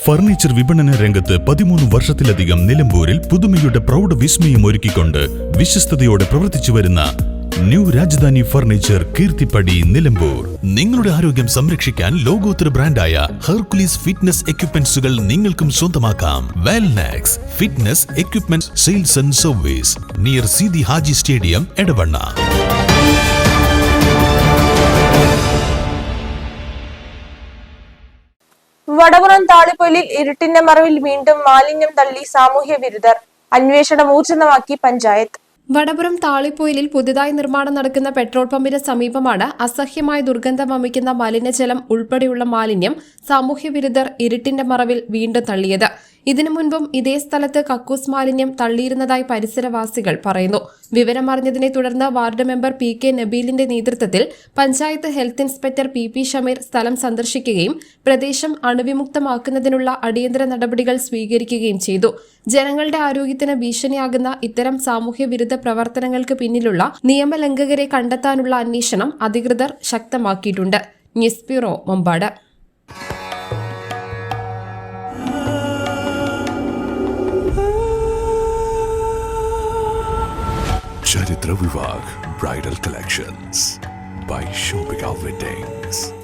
Furniture വിപണന രംഗത്ത് 13 വർഷത്തിലധികം നിലമ്പൂരിൽ പുതുമയുടെ പ്രൗഢ വിസ്മയം ഒരുക്കിക്കൊണ്ട് വിശ്വസ്തയോടെ പ്രവർത്തിച്ചു വരുന്ന ന്യൂ രാജധാനി ഫർണിച്ചർ കീർത്തിപ്പടി നിലമ്പൂർ. നിങ്ങളുടെ ആരോഗ്യം സംരക്ഷിക്കാൻ ലോകോത്തര ബ്രാൻഡായ ഹെർക്കുലീസ് ഫിറ്റ്നസ് എക്യുപ്മെന്റ്സുകൾ നിങ്ങൾക്കും സ്വന്തമാക്കാം. Wellnex fitness equipment sales and service near Seethi Haji stadium, Edavanna. Vadapuram താളിപ്പൊലിൽ ഇരുട്ടിന്റെ മറവിൽ വീണ്ടും മാലിന്യം തള്ളി സാമൂഹ്യ വിരുദ്ധർ. അന്വേഷണം ഊർജിതമാക്കി പഞ്ചായത്ത്. വടപുറം താളിപ്പൊയിലിൽ പുതുതായി നിർമ്മാണം നടക്കുന്ന പെട്രോൾ പമ്പിന് സമീപമാണ് അസഹ്യമായ ദുർഗന്ധം വമിക്കുന്ന മലിനജലം ഉൾപ്പെടെയുള്ള മാലിന്യം സാമൂഹ്യ വിരുദ്ധർ ഇരുട്ടിന്റെ മറവിൽ വീണ്ടും തള്ളിയത്. ഇതിനു മുൻപും ഇതേ സ്ഥലത്ത് കക്കൂസ് മാലിന്യം തള്ളിയിരുന്നതായി പരിസരവാസികൾ പറയുന്നു. വിവരമറിഞ്ഞതിനെ തുടർന്ന് വാർഡ് മെമ്പർ PK നബീലിന്റെ നേതൃത്വത്തിൽ panchayat health inspector PP Shameer സ്ഥലം സന്ദർശിക്കുകയും പ്രദേശം അണുവിമുക്തമാക്കുന്നതിനുള്ള അടിയന്തര നടപടികൾ സ്വീകരിക്കുകയും ചെയ്തു. ജനങ്ങളുടെ ആരോഗ്യത്തിന് ഭീഷണിയാകുന്ന ഇത്തരം സാമൂഹ്യ വിരുദ്ധ പ്രവർത്തനങ്ങൾക്ക് പിന്നിലുള്ള നിയമലംഘകരെ കണ്ടെത്താനുള്ള അന്വേഷണം അധികൃതർ ശക്തമാക്കിയിട്ടുണ്ട്. News bureau, Mambad. Charitra Vivag Bridal Collections by Shobhika Weddings.